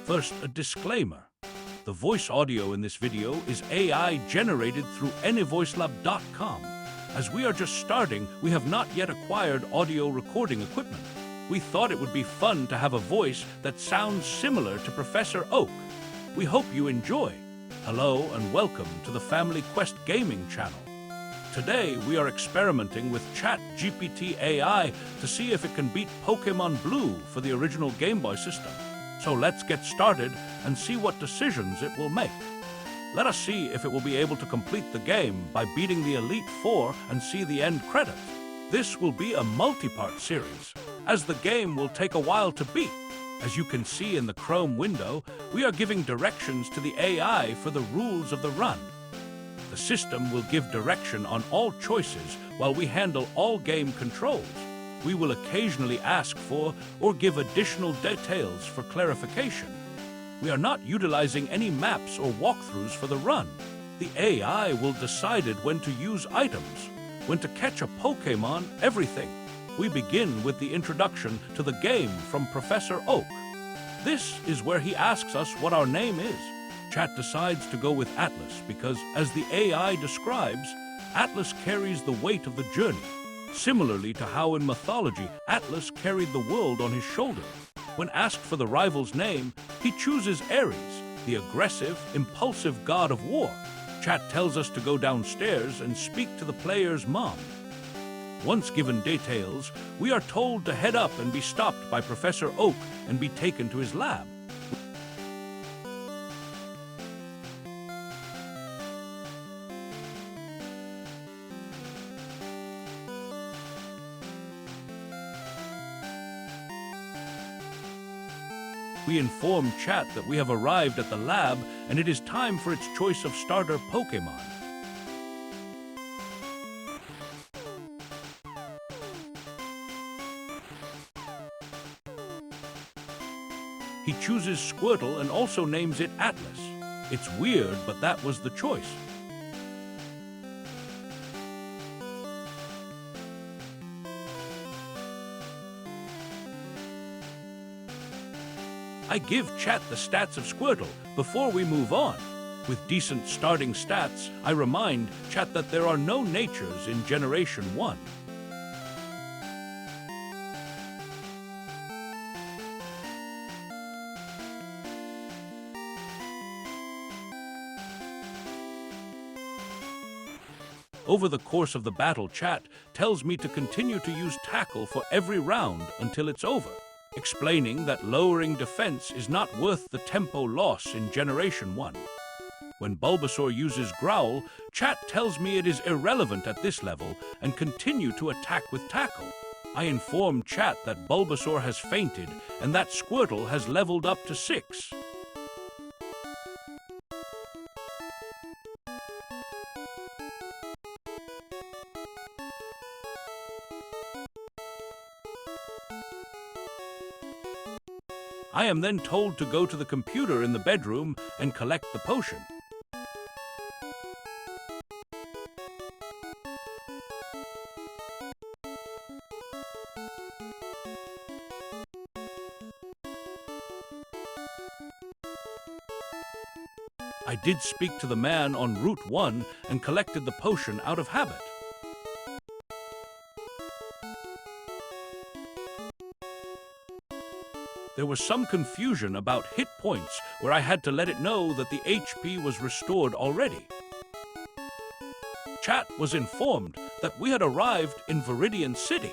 First, a disclaimer. The voice audio in this video is AI generated through anyvoicelab.com. As we are just starting, we have not yet acquired audio recording equipment. We thought it would be fun to have a voice that sounds similar to Professor Oak. We hope you enjoy. Hello and welcome to the Family Quest Gaming channel. Today we are experimenting with ChatGPT AI to see if it can beat Pokémon Blue for the original Game Boy system. So let's get started and see what decisions it will make. Let us see if it will be able to complete the game by beating the Elite Four and see the end credits. This will be a multi-part series, as the game will take a while to beat. As you can see in the Chrome window, we are giving directions to the AI for the rules of the run. The system will give direction on all choices while we handle all game controls. We will occasionally ask for or give additional details for clarification. We are not utilizing any maps or walkthroughs for the run. The AI will decide when to use items, when to catch a Pokémon, everything. We begin with the introduction to the game from Professor Oak. This is where he asks us what our name is. Chat decides to go with Atlas because, as the AI describes, Atlas carries the weight of the journey. Similarly to how in mythology, Atlas carried the world on his shoulders. When asked for the rival's name, he chooses Ares, the aggressive, impulsive god of war. Chat tells us to go downstairs and speak to the player's mom. Once given details, we are told to head up and be stopped by Professor Oak and be taken to his lab. We inform Chat that we have arrived at the lab and it is time for its choice of starter Pokémon. He chooses Squirtle and also names it Atlas. It's weird, but that was the choice. I give Chat the stats of Squirtle before we move on. With decent starting stats, I remind Chat that there are no natures in Generation 1. Over the course of the battle, Chat tells me to continue to use Tackle for every round until it's over, explaining that lowering defense is not worth the tempo loss in Generation 1. When Bulbasaur uses Growl, Chat tells me it is irrelevant at this level and continue to attack with Tackle. I inform Chat that Bulbasaur has fainted and that Squirtle has leveled up to 6. I am then told to go to the computer in the bedroom and collect the potion. I did speak to the man on Route 1 and collected the potion out of habit. There was some confusion about hit points where I had to let it know that the HP was restored already. Chat was informed that we had arrived in Viridian City.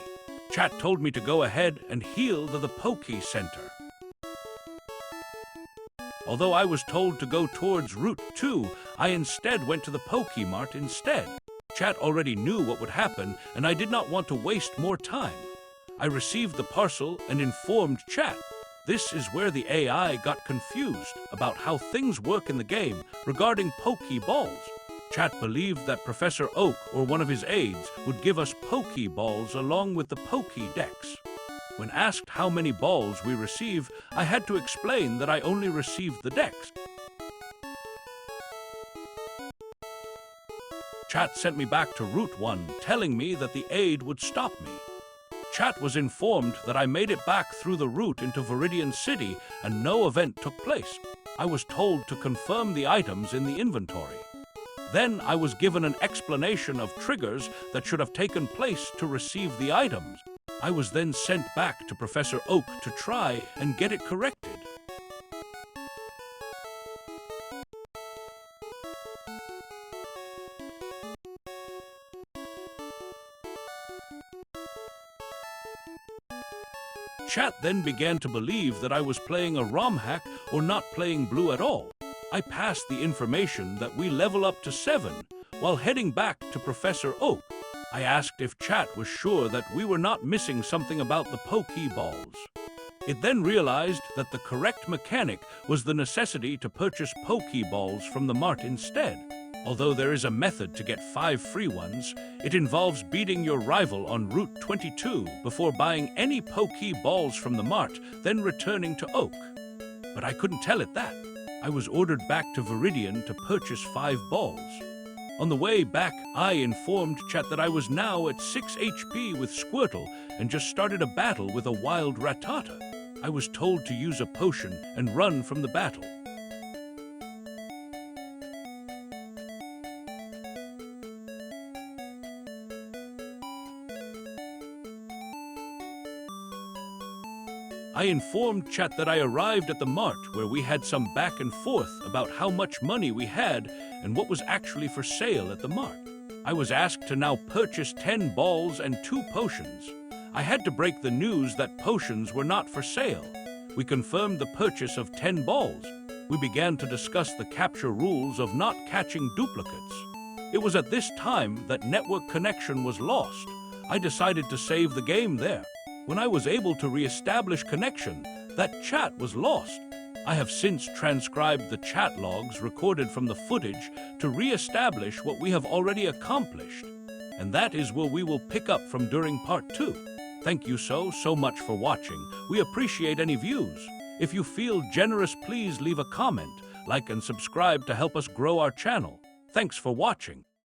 Chat told me to go ahead and heal to the Poké Center. Although I was told to go towards Route 2, I instead went to the Pokémart instead. Chat already knew what would happen, and I did not want to waste more time. I received the parcel and informed Chat. This is where the AI got confused about how things work in the game regarding Pokéballs. Chat believed that Professor Oak or one of his aides would give us Pokéballs along with the Pokédex. When asked how many balls we receive, I had to explain that I only received the dex. Chat sent me back to Route 1, telling me that the aide would stop me. Chat Chat was informed that I made it back through the route into Viridian City and no event took place. I was told to confirm the items in the inventory. Then I was given an explanation of triggers that should have taken place to receive the items. I was then sent back to Professor Oak to try and get it corrected. Chat then began to believe that I was playing a ROM hack or not playing Blue at all. I passed the information that we level up to 7 while heading back to Professor Oak. I asked if Chat was sure that we were not missing something about the Pokeballs. It then realized that the correct mechanic was the necessity to purchase Pokeballs from the mart instead. Although there is a method to get 5 free ones, it involves beating your rival on Route 22 before buying any Pokeballs from the mart, then returning to Oak. But I couldn't tell it that. I was ordered back to Viridian to purchase 5 balls. On the way back, I informed Chat that I was now at 6 HP with Squirtle and just started a battle with a wild Rattata. I was told to use a potion and run from the battle. I informed Chat that I arrived at the mart where we had some back and forth about how much money we had and what was actually for sale at the mart. I was asked to now purchase 10 balls and 2 potions. I had to break the news that potions were not for sale. We confirmed the purchase of 10 balls. We began to discuss the capture rules of not catching duplicates. It was at this time that network connection was lost. I decided to save the game there. When I was able to re-establish connection, that chat was lost. I have since transcribed the chat logs recorded from the footage to re-establish what we have already accomplished. And that is where we will pick up from during part 2. Thank you so much for watching. We appreciate any views. If you feel generous, please leave a comment, like and subscribe to help us grow our channel. Thanks for watching.